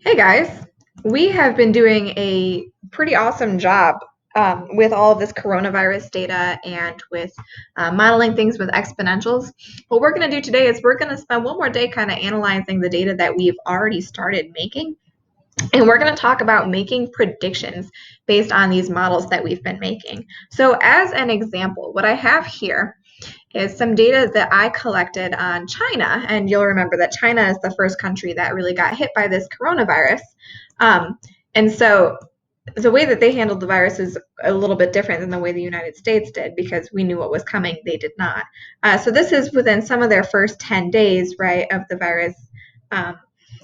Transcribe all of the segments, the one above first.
Hey guys, we have been doing a pretty awesome job with all of this coronavirus data and with modeling things with exponentials. What we're going to do today is we're going to spend one more day kind of analyzing the data that we've already started making. And we're going to talk about making predictions based on these models that we've been making. So as an example, what I have here is some data that I collected on China. And you'll remember that China is the first country that really got hit by this coronavirus. And so the way that they handled the virus is a little bit different than the way the United States did because we knew what was coming. They did not. So this is within some of their first 10 days, right, of the virus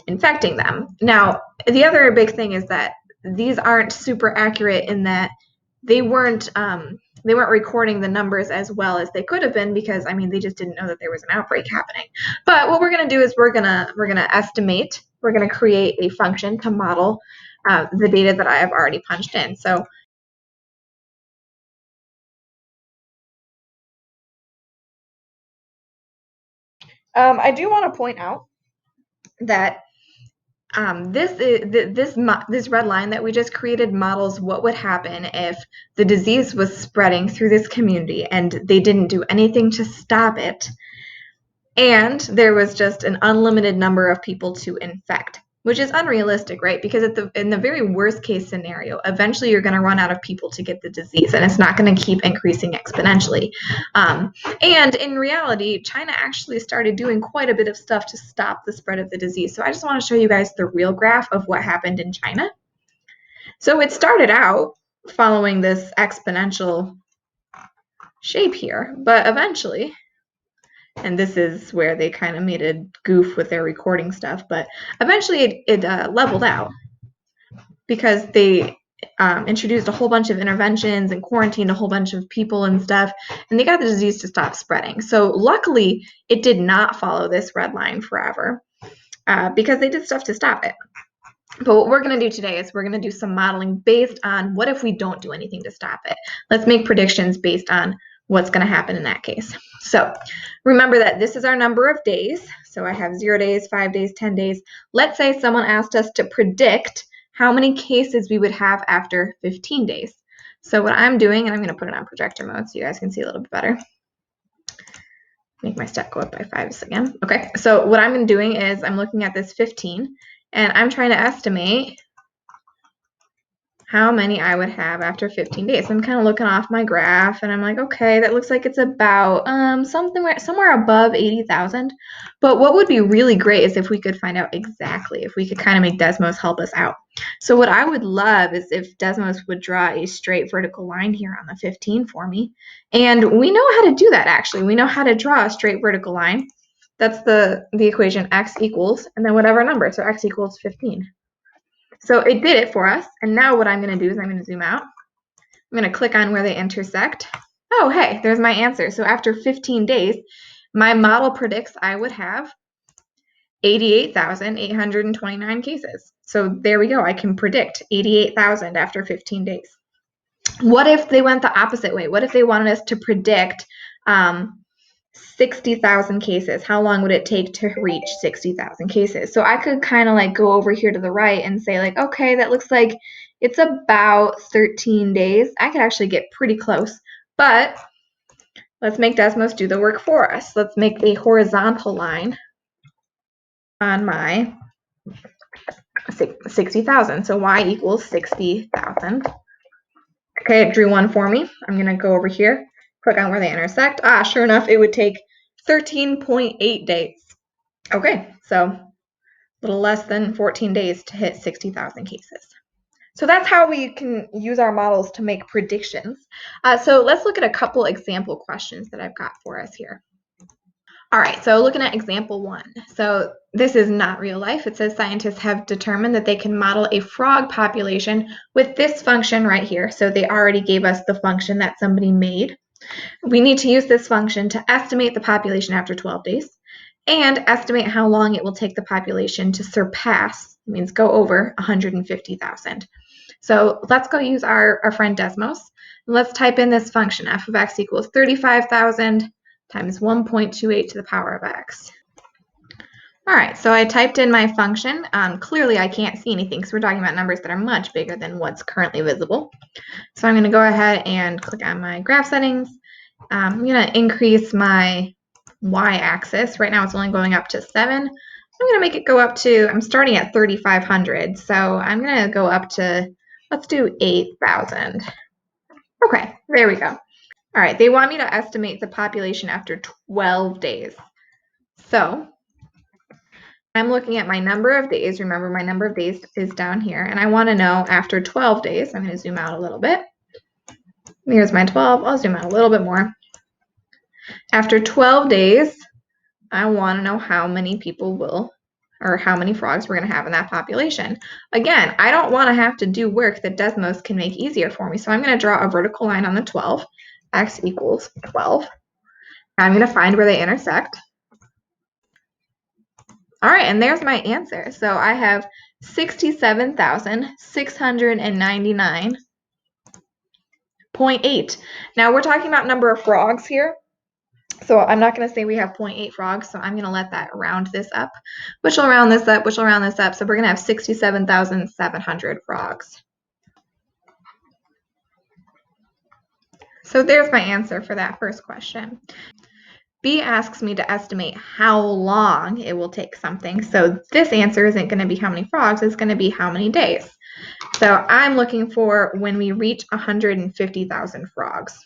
infecting them. Now, the other big thing is that these aren't super accurate in that they weren't recording the numbers as well as they could have been because they just didn't know that there was an outbreak happening. But what we're going to do is we're going to estimate. We're going to create a function to model the data that I have already punched in. So I do want to point out that this red line that we just created models what would happen if the disease was spreading through this community and they didn't do anything to stop it, and there was just an unlimited number of people to infect, which is unrealistic, right? Because in the very worst case scenario, eventually you're going to run out of people to get the disease, and it's not going to keep increasing exponentially. And in reality, China actually started doing quite a bit of stuff to stop the spread of the disease. So I just want to show you guys the real graph of what happened in China. So it started out following this exponential shape here, but eventually, and this is where they kind of made a goof with their recording stuff, but eventually it leveled out because they introduced a whole bunch of interventions and quarantined a whole bunch of people and stuff, and they got the disease to stop spreading. So luckily, it did not follow this red line forever because they did stuff to stop it. But what we're going to do today is we're going to do some modeling based on what if we don't do anything to stop it. Let's make predictions based on what's going to happen in that case. So remember that this is our number of days. So I have 0 days, 5 days, 10 days. Let's say someone asked us to predict how many cases we would have after 15 days. So what I'm doing, and I'm going to put it on projector mode so you guys can see a little bit better. Make my step go up by 5s again. Okay, so what I'm doing is I'm looking at this 15, and I'm trying to estimate how many I would have after 15 days. I'm kind of looking off my graph, and I'm like, okay, that looks like it's about somewhere above 80,000. But what would be really great is if we could find out exactly, if we could kind of make Desmos help us out. So what I would love is if Desmos would draw a straight vertical line here on the 15 for me. And we know how to do that, actually. We know how to draw a straight vertical line. That's the equation x equals, and then whatever number, so x equals 15. So it did it for us, and now what I'm going to do is I'm going to zoom out. I'm going to click on where they intersect. Oh, hey, there's my answer. So after 15 days, my model predicts I would have 88,829 cases. So there we go. I can predict 88,000 after 15 days. What if they went the opposite way? What if they wanted us to predict 60,000 cases? How long would it take to reach 60,000 cases? So I could kind of like go over here to the right and say like, okay, that looks like it's about 13 days. I could actually get pretty close, but let's make Desmos do the work for us. Let's make a horizontal line on my 60,000. So y equals 60,000. Okay, it drew one for me. I'm going to go over here, click on where they intersect. Sure enough, it would take 13.8 days. Okay, so a little less than 14 days to hit 60,000 cases. So that's how we can use our models to make predictions. So let's look at a couple example questions that I've got for us here. All right, so looking at example 1. So this is not real life. It says scientists have determined that they can model a frog population with this function right here. So they already gave us the function that somebody made. We need to use this function to estimate the population after 12 days and estimate how long it will take the population to surpass, means go over 150,000. So let's go use our friend Desmos. Let's type in this function, f of x equals 35,000 times 1.28 to the power of x. All right, so I typed in my function. Clearly, I can't see anything because we're talking about numbers that are much bigger than what's currently visible. So I'm going to go ahead and click on my graph settings. I'm going to increase my y-axis. Right now, it's only going up to 7. I'm going to make it go up to, I'm starting at 3,500. So I'm going to go up to, let's do 8,000. Okay, there we go. All right, they want me to estimate the population after 12 days. So I'm looking at my number of days. Remember, my number of days is down here, and I want to know after 12 days. I'm going to zoom out a little bit. Here's my 12. I'll zoom out a little bit more. After 12 days, I want to know how many people will, or how many frogs we're going to have in that population. Again, I don't want to have to do work that Desmos can make easier for me, so I'm going to draw a vertical line on the 12. X equals 12. I'm going to find where they intersect. All right, and there's my answer. So I have 67,699.8. Now we're talking about number of frogs here. So I'm not going to say we have 0.8 frogs, so I'm going to let that round this up, which will round this up, which will round this up. So we're going to have 67,700 frogs. So there's my answer for that first question. B asks me to estimate how long it will take something. So this answer isn't going to be how many frogs, it's going to be how many days. So I'm looking for when we reach 150,000 frogs.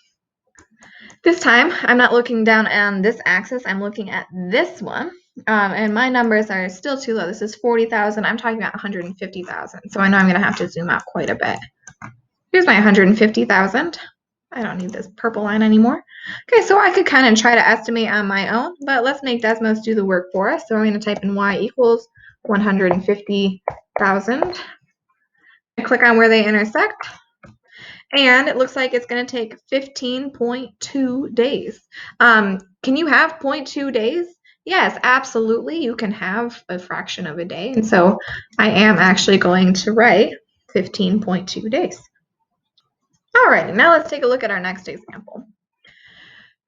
This time, I'm not looking down on this axis, I'm looking at this one. And my numbers are still too low. This is 40,000. I'm talking about 150,000. So I know I'm going to have to zoom out quite a bit. Here's my 150,000. I don't need this purple line anymore. Okay, so I could kind of try to estimate on my own, but let's make Desmos do the work for us. So I'm going to type in y equals 150,000. I click on where they intersect, and it looks like it's going to take 15.2 days. Can you have 0.2 days? Yes, absolutely. You can have a fraction of a day. And so I am actually going to write 15.2 days. All right, now let's take a look at our next example.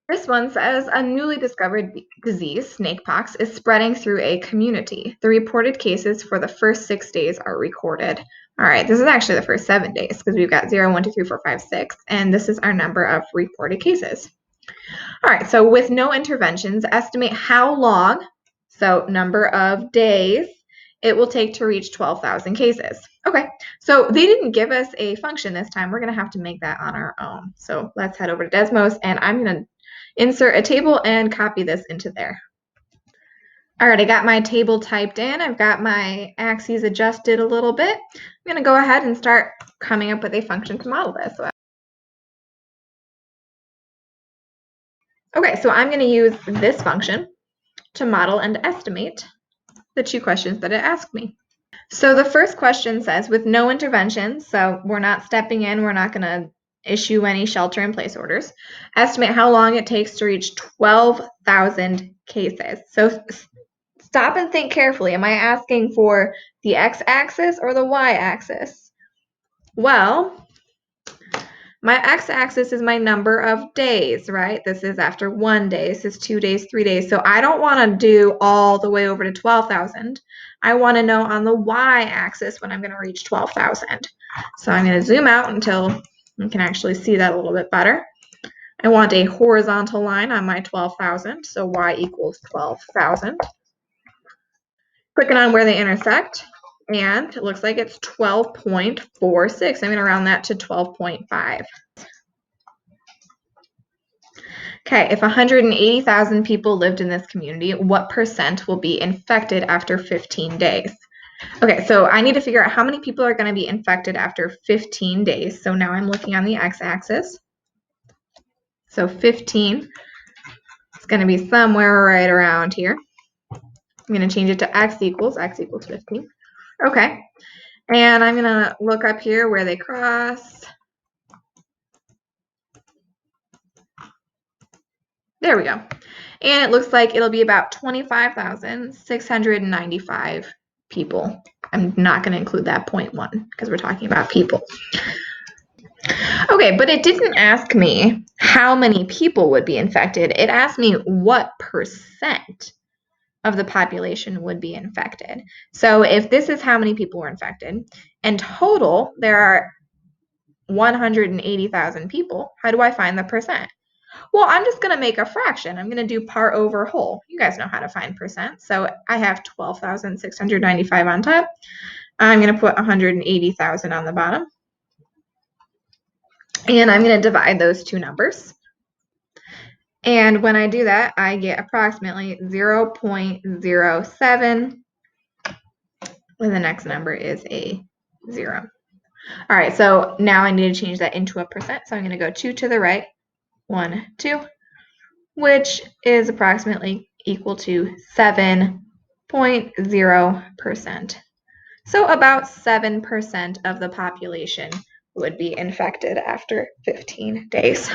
This one says a newly discovered disease, snakepox, is spreading through a community. The reported cases for the first 6 days are recorded. All right, this is actually the first 7 days because we've got 0, 1, 2, 3, 4, 5, 6, and this is our number of reported cases. All right, so with no interventions, estimate how long, so number of days, it will take to reach 12,000 cases. Okay, so they didn't give us a function this time. We're going to have to make that on our own. So let's head over to Desmos, and I'm going to insert a table and copy this into there. All right, I got my table typed in. I've got my axes adjusted a little bit. I'm going to go ahead and start coming up with a function to model this. Okay, so I'm going to use this function to model and estimate the 2 questions that it asked me. So the first question says, with no intervention, so we're not stepping in, we're not going to issue any shelter-in-place orders, estimate how long it takes to reach 12,000 cases. So stop and think carefully. Am I asking for the x-axis or the y-axis? Well, my x-axis is my number of days, right? This is after 1 day. This is 2 days, 3 days. So I don't want to do all the way over to 12,000. I want to know on the y-axis when I'm going to reach 12,000. So I'm going to zoom out until you can actually see that a little bit better. I want a horizontal line on my 12,000. So y equals 12,000. Clicking on where they intersect. And it looks like it's 12.46. I'm going to round that to 12.5. Okay, if 180,000 people lived in this community, what percent will be infected after 15 days? Okay, so I need to figure out how many people are going to be infected after 15 days. So now I'm looking on the x-axis. So 15 is going to be somewhere right around here. I'm going to change it to x equals 15. Okay, and I'm going to look up here where they cross. There we go. And it looks like it'll be about 25,695 people. I'm not going to include that 0.1 because we're talking about people. Okay, but it didn't ask me how many people would be infected. It asked me what percent. of the population would be infected. So if this is how many people were infected, in total there are 180,000 people, how do I find the percent? Well, I'm just going to make a fraction. I'm going to do part over whole. You guys know how to find percent. So I have 12,695 on top. I'm going to put 180,000 on the bottom. And I'm going to divide those two numbers. And when I do that, I get approximately 0.07. And the next number is a 0. All right, so now I need to change that into a percent. So I'm going to go 2 to the right, 1, 2, which is approximately equal to 7.0%. So about 7% of the population would be infected after 15 days.